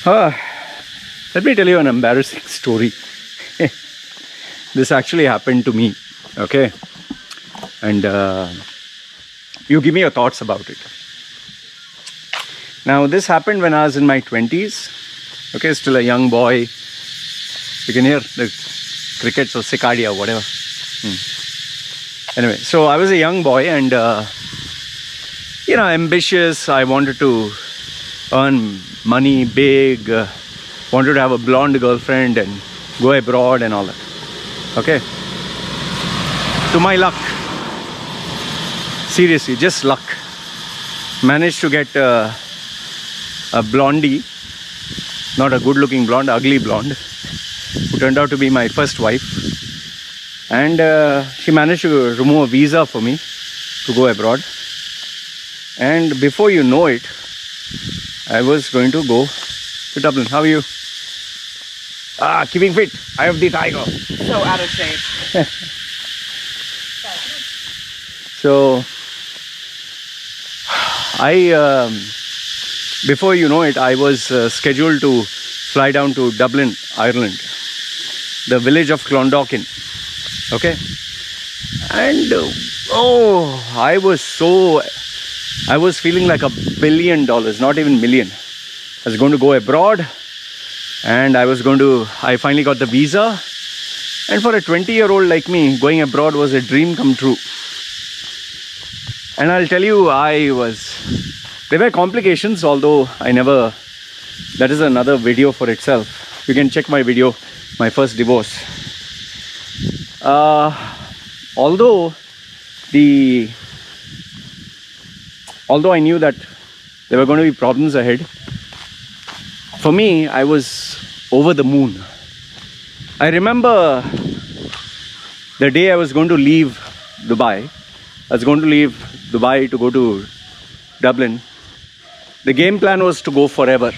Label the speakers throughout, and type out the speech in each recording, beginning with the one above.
Speaker 1: Ah, let me tell you an embarrassing story. This actually happened to me, okay? And you give me your thoughts about it. Now, this happened when I was in my 20s, okay? Still a young boy. You can hear the crickets or cicada or whatever. Anyway, so I was a young boy and, ambitious. I wanted to earn money big, wanted to have a blonde girlfriend and go abroad and all that. Okay. To my luck, seriously, just luck, managed to get a blondie, not a good looking blonde, ugly blonde, who turned out to be my first wife. And she managed to remove a visa for me to go abroad. And before you know it, I was going to go to Dublin. How are you? Keeping fit. I have the tiger.
Speaker 2: So out of shape.
Speaker 1: So, before you know it, I was scheduled to fly down to Dublin, Ireland, the village of Clondalkin. Okay? And, I was feeling like $1 billion, not even million. I was going to go abroad and I finally got the visa. And for a 20-year-old like me, going abroad was a dream come true. And I'll tell you, there were complications, although that is another video for itself. You can check my video, my first divorce. Although I knew that there were going to be problems ahead, for me, I was over the moon. I remember the day I was going to leave Dubai. I was going to leave Dubai to go to Dublin. The game plan was to go forever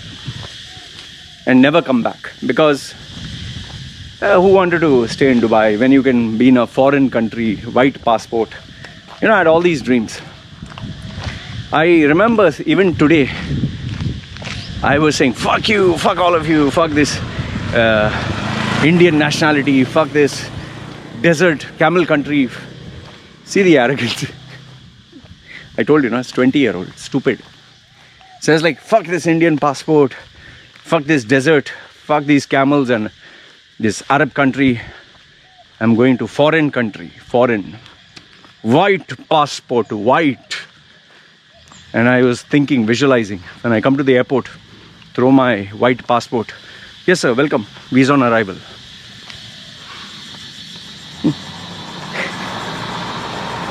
Speaker 1: and never come back, because who wanted to stay in Dubai when you can be in a foreign country, white passport? I had all these dreams. I remember even today, I was saying, fuck you, fuck all of you, fuck this Indian nationality, fuck this desert camel country. See the arrogance. I told you, it's 20-year-old, stupid. Says like, fuck this Indian passport, fuck this desert, fuck these camels and this Arab country. I'm going to foreign country, foreign. White passport, white. And I was thinking, visualizing, when I come to the airport, throw my white passport. Yes, sir, welcome. Visa on arrival.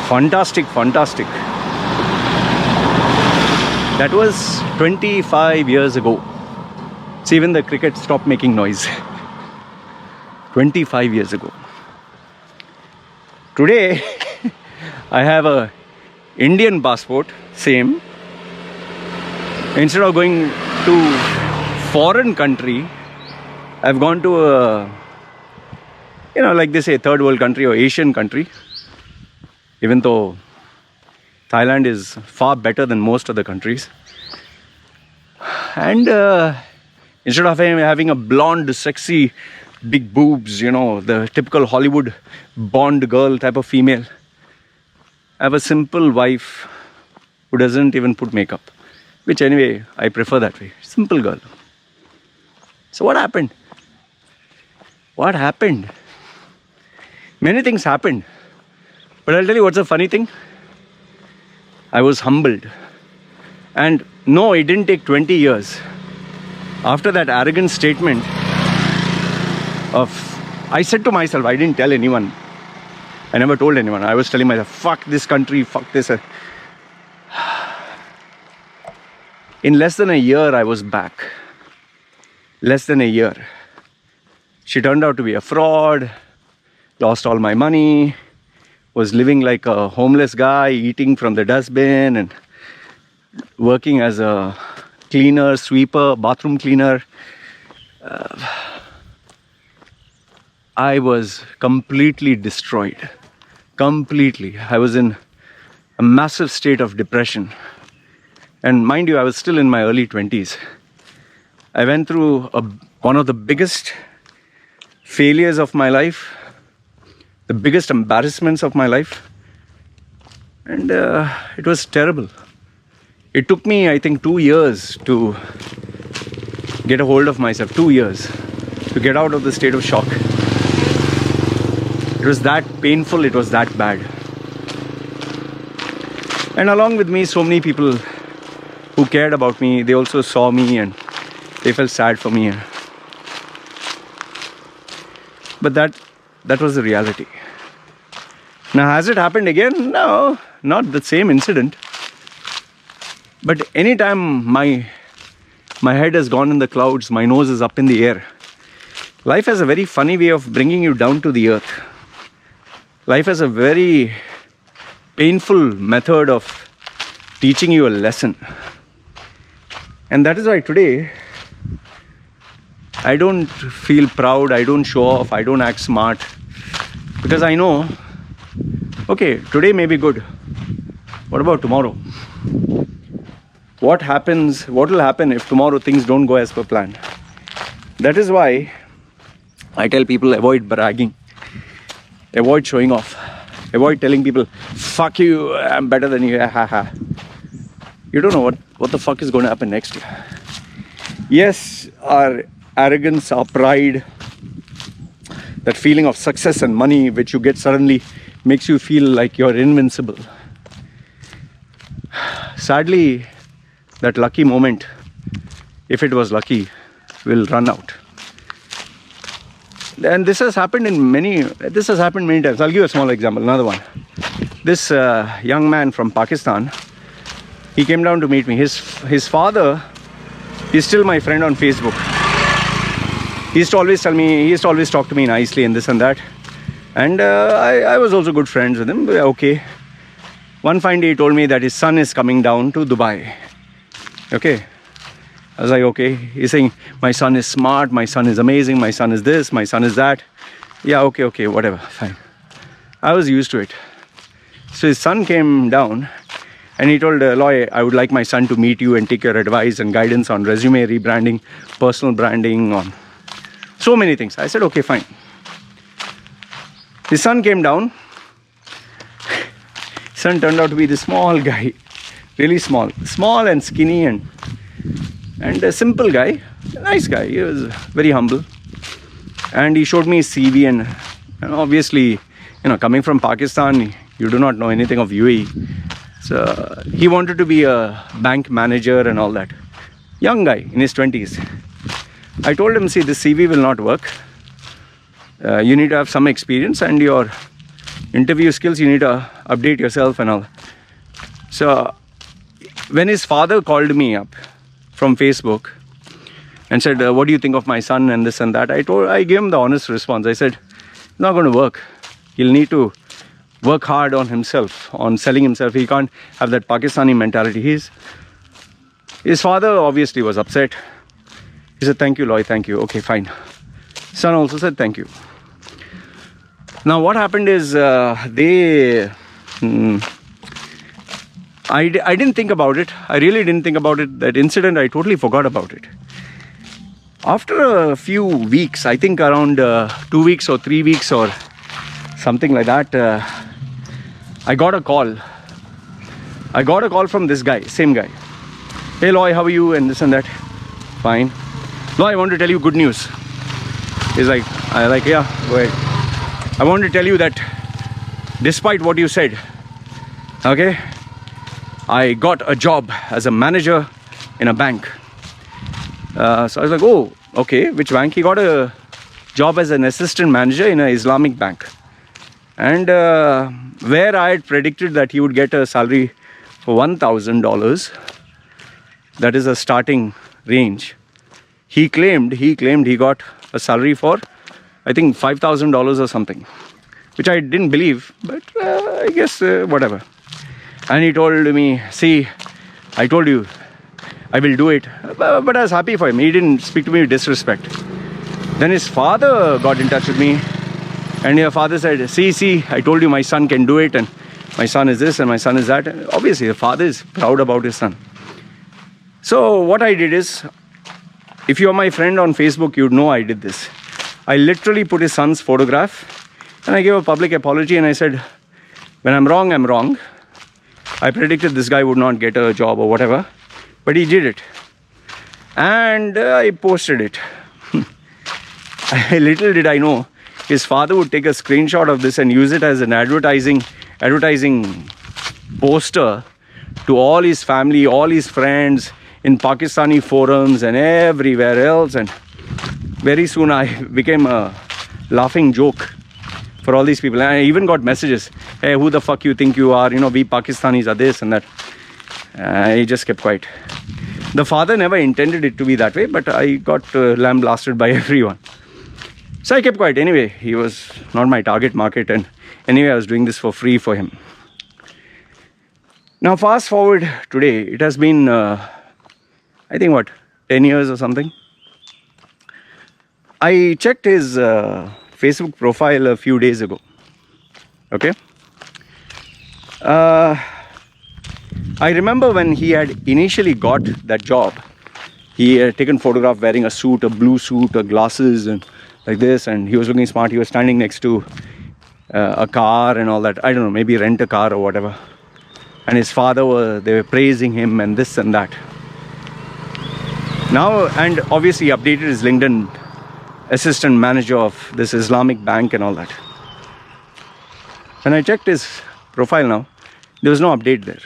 Speaker 1: Fantastic, fantastic. That was 25 years ago. See, even the cricket stopped making noise. 25 years ago. Today, I have a Indian passport, same. Instead of going to foreign country, I've gone to a, like they say, third world country or Asian country. Even though Thailand is far better than most other countries. And instead of having a blonde, sexy, big boobs, the typical Hollywood Bond girl type of female, I have a simple wife who doesn't even put makeup. Which anyway, I prefer that way. Simple girl. So what happened? What happened? Many things happened. But I'll tell you what's the funny thing. I was humbled. And no, it didn't take 20 years. After that arrogant statement I said to myself, I didn't tell anyone. I never told anyone. I was telling myself, fuck this country, fuck this. In less than a year, I was back. Less than a year. She turned out to be a fraud, lost all my money, was living like a homeless guy, eating from the dustbin and working as a cleaner, sweeper, bathroom cleaner. I was completely destroyed. Completely. I was in a massive state of depression. And mind you, I was still in my early 20s. I went through one of the biggest failures of my life, the biggest embarrassments of my life, and it was terrible. It took me, I think, 2 years to get a hold of myself, 2 years to get out of the state of shock. It was that painful, it was that bad. And along with me, so many people who cared about me, they also saw me and they felt sad for me. But that was the reality. Now, has it happened again? No, not the same incident. But anytime my head has gone in the clouds, my nose is up in the air, life has a very funny way of bringing you down to the earth. Life has a very painful method of teaching you a lesson. And that is why today, I don't feel proud, I don't show off, I don't act smart. Because I know, okay, today may be good. What about tomorrow? What will happen if tomorrow things don't go as per plan? That is why I tell people, avoid bragging, avoid showing off, avoid telling people, fuck you, I'm better than you, haha. You don't know what the fuck is going to happen next year. Yes, our arrogance, our pride, that feeling of success and money which you get suddenly makes you feel like you're invincible. Sadly, that lucky moment, if it was lucky, will run out. And this has happened many times. I'll give you a small example, another one. This young man from Pakistan, he came down to meet me. His father is still my friend on Facebook. He used to always talk to me nicely and this and that. And I was also good friends with him. Okay. One fine day he told me that his son is coming down to Dubai. Okay. I was like, okay. He's saying, my son is smart, my son is amazing, my son is this, my son is that. Yeah, okay, whatever, fine. I was used to it. So his son came down and he told Loy, I would like my son to meet you and take your advice and guidance on resume rebranding, personal branding, on so many things. I said, okay, fine. His son came down. His son turned out to be this small guy, really small and skinny and a simple guy, a nice guy. He was very humble. And he showed me his CV and obviously, coming from Pakistan, you do not know anything of UAE. So he wanted to be a bank manager and all that. Young guy in his 20s. I told him, see, this CV will not work. You need to have some experience and your interview skills, you need to update yourself and all. So when his father called me up from Facebook and said, what do you think of my son and this and that, I gave him the honest response. I said, it's not going to work. He'll need to work hard on himself, on selling himself. He can't have that Pakistani mentality. His father obviously was upset. He said, thank you, Loy, thank you. Okay, fine. Son also said, thank you. Now what happened is I didn't think about it. I really didn't think about it. That incident, I totally forgot about it. After a few weeks, I think around 2 weeks or 3 weeks or something like that, I got a call. I got a call from this guy, same guy. Hey Loy, how are you? And this and that. Fine. Loy, I want to tell you good news. He's like, yeah, go ahead. I want to tell you that despite what you said, okay, I got a job as a manager in a bank. So I was like, oh, okay, which bank? He got a job as an assistant manager in an Islamic bank. And where I had predicted that he would get a salary for $1,000, that is a starting range, he claimed he got a salary for, I think, $5,000 or something, which I didn't believe, but I guess whatever. And he told me, see, I told you, I will do it. But I was happy for him. He didn't speak to me with disrespect. Then his father got in touch with me. And your father said, see, I told you my son can do it. And my son is this and my son is that. And obviously, the father is proud about his son. So what I did is, if you're my friend on Facebook, you'd know I did this. I literally put his son's photograph and I gave a public apology and I said, when I'm wrong, I'm wrong. I predicted this guy would not get a job or whatever, but he did it. And I posted it. Little did I know, his father would take a screenshot of this and use it as an advertising poster to all his family, all his friends in Pakistani forums and everywhere else. And very soon I became a laughing joke for all these people. And I even got messages, hey, who the fuck you think you are? You know, we Pakistanis are this and that. I just kept quiet. The father never intended it to be that way, but I got lambasted by everyone. So I kept quiet. Anyway, he was not my target market, and anyway, I was doing this for free for him. Now, fast forward today, it has been, I think, what, 10 years or something? I checked his Facebook profile a few days ago. Okay? I remember when he had initially got that job, he had taken photograph wearing a suit, a blue suit, glasses, and like this, and he was looking smart. He was standing next to a car and all that. I don't know, maybe rent a car or whatever. And his father, they were praising him and this and that. Now, and obviously he updated his LinkedIn, assistant manager of this Islamic bank and all that. When I checked his profile now, there was no update there.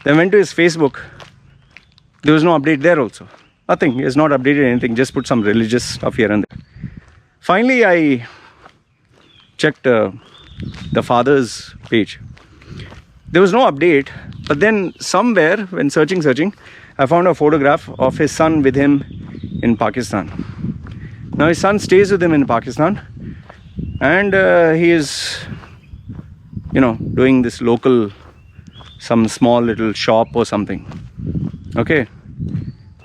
Speaker 1: Then went to his Facebook, there was no update there also. Nothing, he has not updated anything, just put some religious stuff here and there. Finally, I checked the father's page. There was no update, but then somewhere, when searching, I found a photograph of his son with him in Pakistan. Now his son stays with him in Pakistan, and he is, doing this local, some small little shop or something. Okay,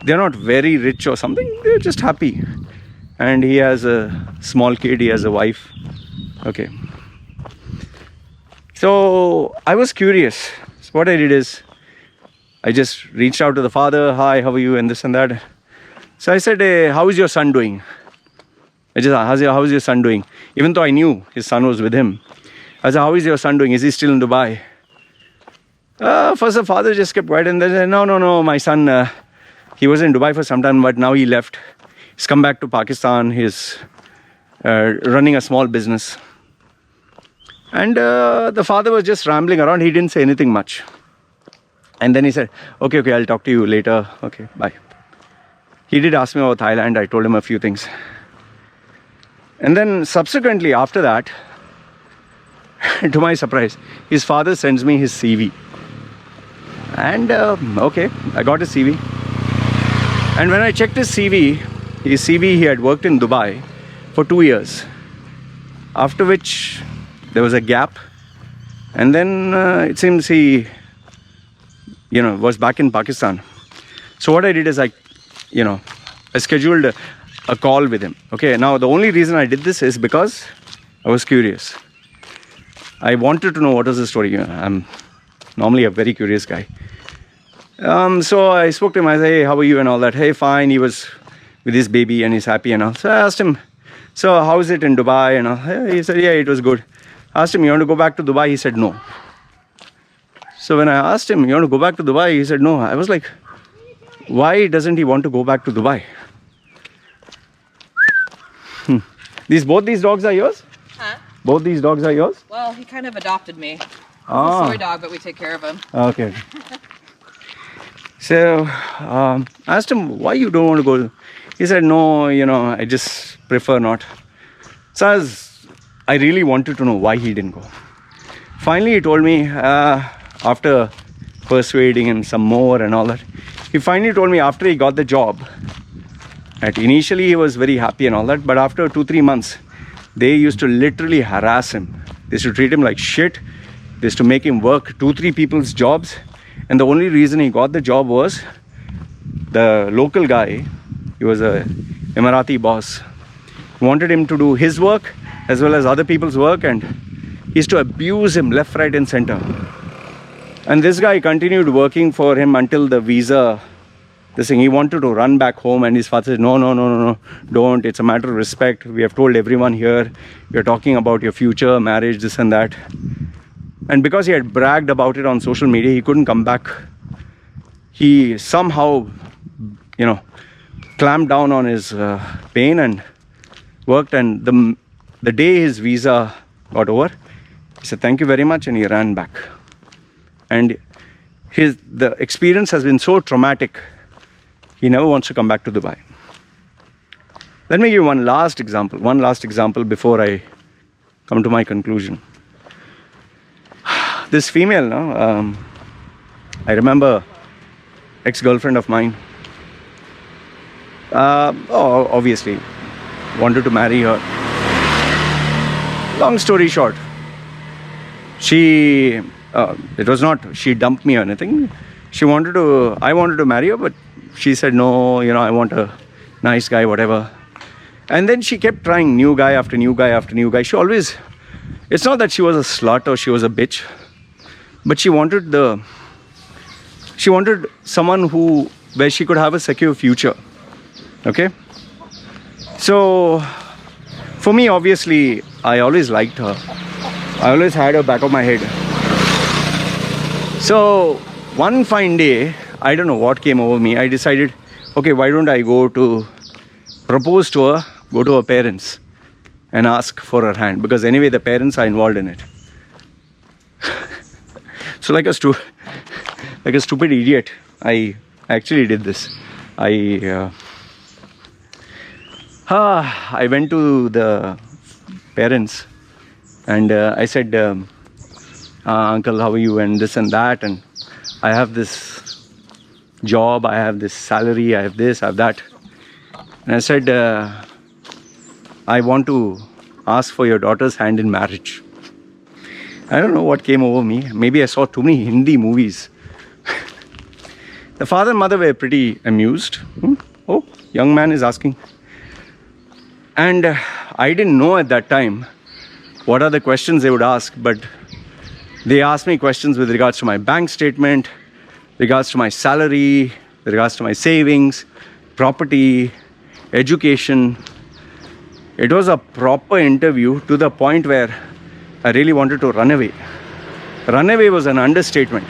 Speaker 1: they're not very rich or something, they're just happy. And he has a small kid, he has a wife. Okay. So I was curious. So what I did is, I just reached out to the father, hi, how are you, and this and that. So I said, hey, how is your son doing? I just asked, how is your son doing? Even though I knew his son was with him. I said, how is your son doing? Is he still in Dubai? First the father just kept quiet and then said, no, my son, he was in Dubai for some time, but now he left. He's come back to Pakistan. He's running a small business. And the father was just rambling around. He didn't say anything much. And then he said, okay, I'll talk to you later. Okay, bye. He did ask me about Thailand. I told him a few things. And then subsequently after that, to my surprise, his father sends me his CV. And okay, I got his CV. And when I checked his CV, he had worked in Dubai for 2 years. After which there was a gap. And then it seems he, was back in Pakistan. So what I did is I scheduled a call with him. Okay, now the only reason I did this is because I was curious. I wanted to know what was the story. I'm normally a very curious guy. So I spoke to him. I said, hey, how are you and all that? Hey, fine. He was with his baby and he's happy and all. So I asked him, so how is it in Dubai and all? He said, yeah, it was good. I asked him, you want to go back to Dubai? He said, no. So when I asked him, you want to go back to Dubai? He said, no. I was like, why doesn't he want to go back to Dubai? Both these dogs are yours?
Speaker 2: Huh?
Speaker 1: Both these dogs are yours?
Speaker 2: Well, he kind of adopted me. He's a soy dog, but we take care of him.
Speaker 1: Okay. So I asked him, why you don't want to go? He said, no, I just prefer not. So I really wanted to know why he didn't go. Finally, he told me, after persuading him some more and all that, he finally told me after he got the job, that initially he was very happy and all that, but after 2-3 months, they used to literally harass him. They used to treat him like shit. They used to make him work 2-3 people's jobs. And the only reason he got the job was the local guy, he was a Emirati boss, wanted him to do his work as well as other people's work, and he used to abuse him left, right and center. And this guy continued working for him until the visa this thing. He wanted to run back home, and his father said, no, don't. It's a matter of respect. We have told everyone here. You're talking about your future, marriage, this and that. And because he had bragged about it on social media, he couldn't come back. He somehow, clamped down on his pain and worked. And the day his visa got over, he said, thank you very much, and he ran back. And the experience has been so traumatic, he never wants to come back to Dubai. Let me give you one last example before I come to my conclusion. This female, I remember ex-girlfriend of mine, obviously wanted to marry her. Long story short, she dumped me or anything. I wanted to marry her, but she said, no, I want a nice guy, whatever. And then she kept trying new guy after new guy after new guy. It's not that she was a slut or she was a bitch, but she wanted someone where she could have a secure future. Okay? So, for me, obviously, I always liked her. I always had her back of my head. So, one fine day, I don't know what came over me. I decided, okay, why don't I propose to her, go to her parents and ask for her hand, because anyway, the parents are involved in it. So like a stupid idiot, I actually did this. I went to the parents and I said, uncle, how are you, and this and that, and I have this job, I have this salary, I have this, I have that. And I said, I want to ask for your daughter's hand in marriage. I don't know what came over me. Maybe I saw too many Hindi movies. The father and mother were pretty amused. Oh, young man is asking. And I didn't know at that time what are the questions they would ask, but they asked me questions with regards to my bank statement, regards to my salary, regards to my savings, property, education. It was a proper interview to the point where I really wanted to run away. Run away was an understatement.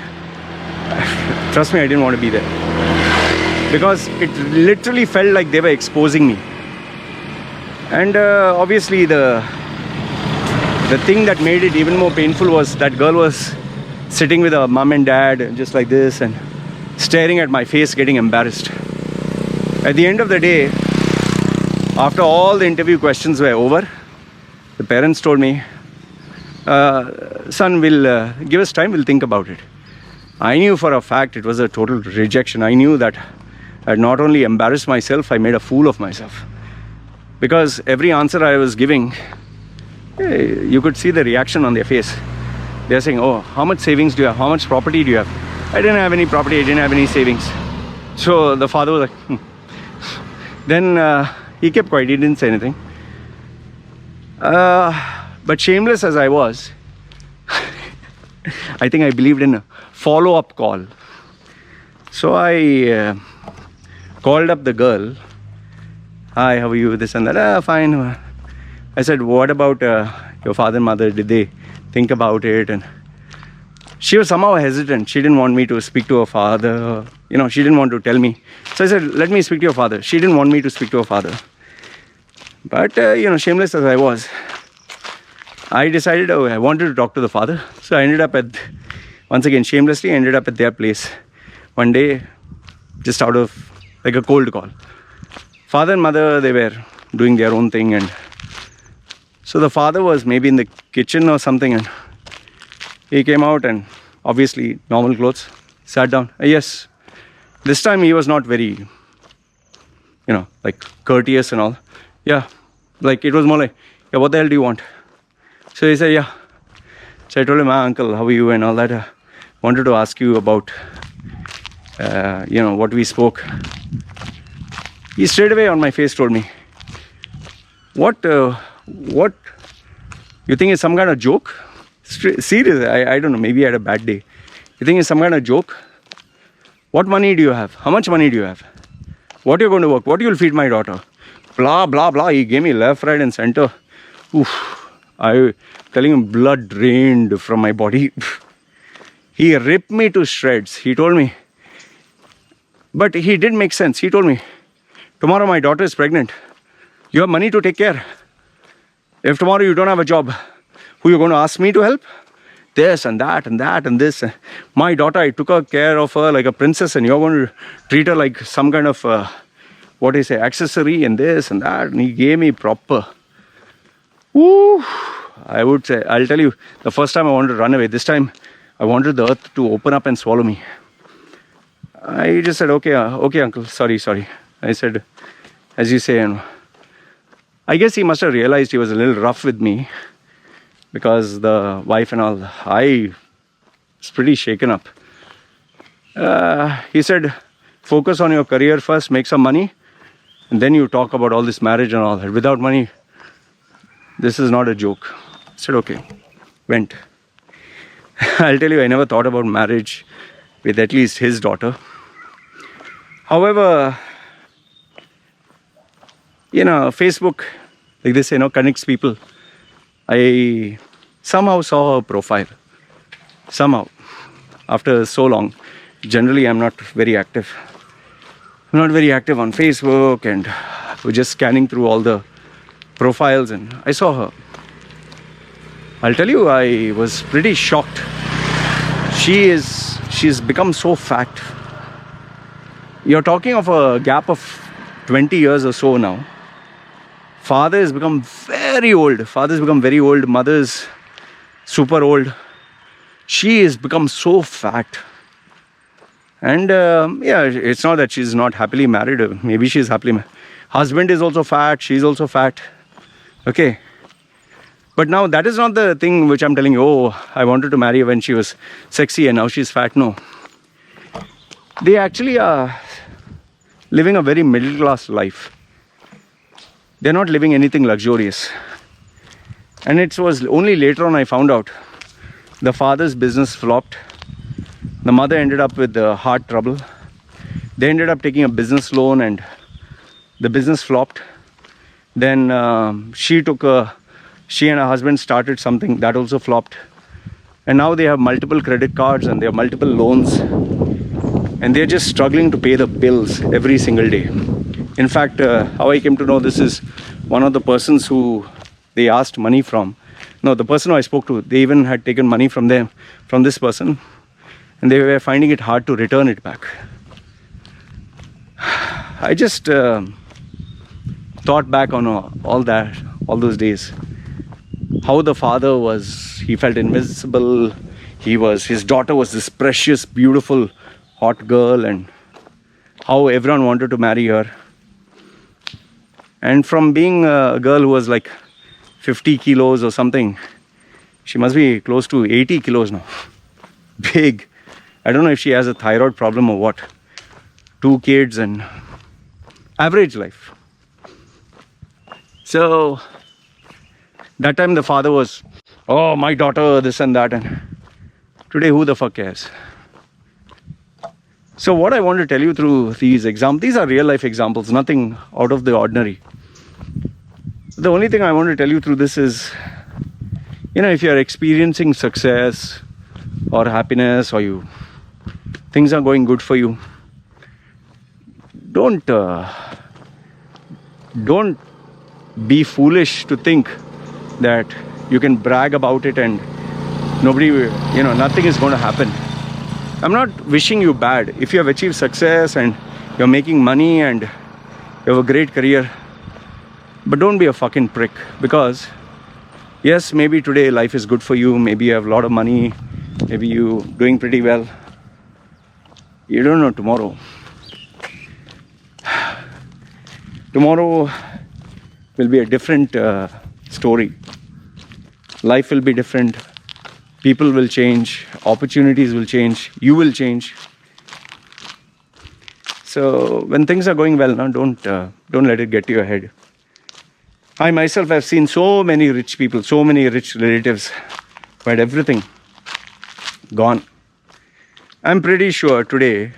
Speaker 1: Trust me, I didn't want to be there. Because it literally felt like they were exposing me. And obviously the thing that made it even more painful was that girl was sitting with her mom and dad just like this and staring at my face, getting embarrassed. At the end of the day, after all the interview questions were over, the parents told me, son, we'll give us time, we'll think about it. I knew for a fact it was a total rejection. I knew that I had not only embarrassed myself, I made a fool of myself. Because every answer I was giving, you could see the reaction on their face. They're saying, oh, how much savings do you have? How much property do you have? I didn't have any property, I didn't have any savings. So the father was like, Then he kept quiet, he didn't say anything. But shameless as I was, I think I believed in a follow-up call. So I called up the girl. Hi, how are you? This and that. Fine. I said, what about your father and mother? Did they think about it? And she was somehow hesitant. She didn't want me to speak to her father. She didn't want to tell me. So I said, let me speak to your father. She didn't want me to speak to her father. But, shameless as I was, I decided I wanted to talk to the father. So I ended up once again, shamelessly, ended up at their place one day, just out of like a cold call. Father and mother, they were doing their own thing. And so the father was maybe in the kitchen or something. And he came out and obviously normal clothes, sat down. Yes, this time he was not very, like courteous and all. Yeah, like it was more like, yeah, what the hell do you want? So he said, yeah. So I told him, uncle, how are you and all that. Wanted to ask you about, what we spoke. He straight away on my face told me, what you think it's some kind of joke? Serious, I don't know, maybe I had a bad day. You think it's some kind of joke? What money do you have? How much money do you have? What you're going to work? What you'll feed my daughter? Blah, blah, blah. He gave me left, right and center. Oof. I telling him, blood drained from my body. He ripped me to shreds. He told me. But he did make sense. He told me, tomorrow my daughter is pregnant. You have money to take care. If tomorrow you don't have a job, who you going to ask me to help? This and that and that and this. My daughter, I took care of her like a princess, and you're going to treat her like some kind of, what do you say, accessory and this and that. And he gave me proper. Woo! I would say, I'll tell you, the first time I wanted to run away. This time, I wanted the earth to open up and swallow me. I just said, okay, okay, uncle, sorry. I said, as you say, and I guess he must have realized he was a little rough with me, because the wife and all, I was pretty shaken up. He said, focus on your career first, make some money, and then you talk about all this marriage and all that. Without money, this is not a joke. I said, okay, went. I'll tell you, I never thought about marriage with at least his daughter. However, Facebook, like they say, connects people. I somehow saw her profile. Somehow. After so long. Generally, I'm not very active. I'm not very active on Facebook, and we're just scanning through all the profiles, and I saw her. I'll tell you, I was pretty shocked. She's become so fat. You're talking of a gap of 20 years or so now. Father has become very old. Father's become very old. Mother's super old. She has become so fat. And it's not that she's not happily married. Maybe she's happily married. Husband is also fat. She's also fat. Okay. But now that is not the thing which I'm telling you, oh, I wanted to marry her when she was sexy and now she's fat. No. They actually are living a very middle class life. They're not living anything luxurious. And it was only later on I found out the father's business flopped. The mother ended up with heart trouble. They ended up taking a business loan and the business flopped. Then she and her husband started something that also flopped. And now they have multiple credit cards and they have multiple loans. And they're just struggling to pay the bills every single day. In fact, how I came to know this is one of the persons who they asked money from. No, the person who I spoke to, they even had taken money from this person. And they were finding it hard to return it back. I just thought back on all those days. How the father he felt invisible. His daughter was this precious, beautiful, hot girl, and how everyone wanted to marry her. And from being a girl who was like 50 kilos or something, she must be close to 80 kilos now. Big. I don't know if she has a thyroid problem or what. 2 kids and average life. So that time the father was, oh, my daughter, this and that. And today, who the fuck cares? So what I want to tell you through these examples, these are real life examples, nothing out of the ordinary. The only thing I want to tell you through this is, if you're experiencing success or happiness, or things are going good for you, don't be foolish to think that you can brag about it and nothing is going to happen. I'm not wishing you bad. If you have achieved success and you're making money and you have a great career, but don't be a fucking prick, because yes, maybe today life is good for you, maybe you have a lot of money, maybe you're doing pretty well. You don't know tomorrow. Tomorrow will be a different story. Life will be different. People will change. Opportunities will change. You will change. So when things are going well, don't let it get to your head. I myself have seen so many rich people, so many rich relatives who had everything gone. I'm pretty sure today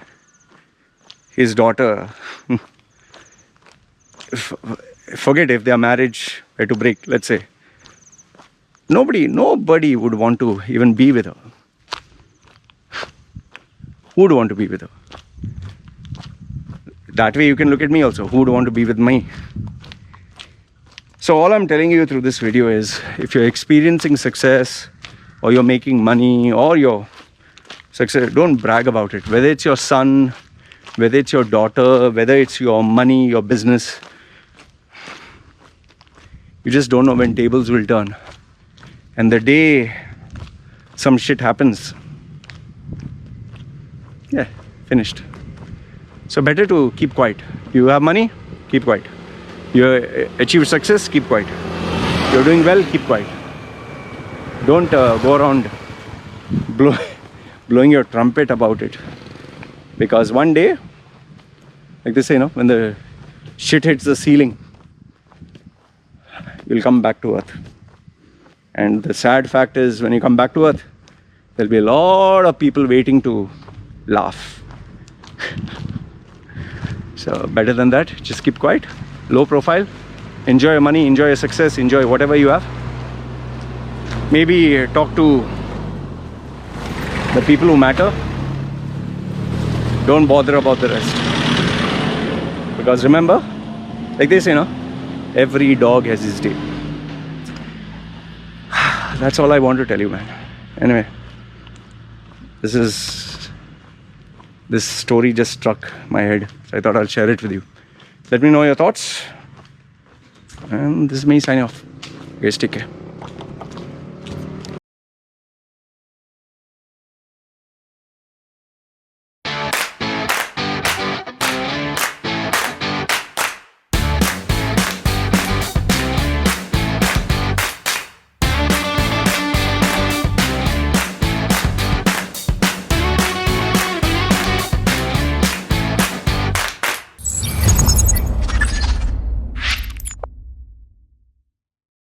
Speaker 1: his daughter forget if their marriage were to break, let's say. Nobody would want to even be with her. Who would want to be with her? That way you can look at me also. Who would want to be with me? So all I'm telling you through this video is, if you're experiencing success, or you're making money, or you're success, don't brag about it. Whether it's your son, whether it's your daughter, whether it's your money, your business, you just don't know when tables will turn. And the day some shit happens, yeah, finished. So better to keep quiet. You have money, keep quiet. You achieve success, keep quiet. You're doing well, keep quiet. Don't go around blowing your trumpet about it. Because one day, like they say, when the shit hits the ceiling, you'll come back to earth. And the sad fact is, when you come back to earth, there'll be a lot of people waiting to laugh. So better than that, just keep quiet, low profile, enjoy your money, enjoy your success, enjoy whatever you have. Maybe talk to the people who matter. Don't bother about the rest. Because remember, like they say, every dog has his day. That's all I want to tell you, man. Anyway, this story just struck my head, so I thought I'll share it with you. Let me know your thoughts. And this is me signing off. Guys, take care.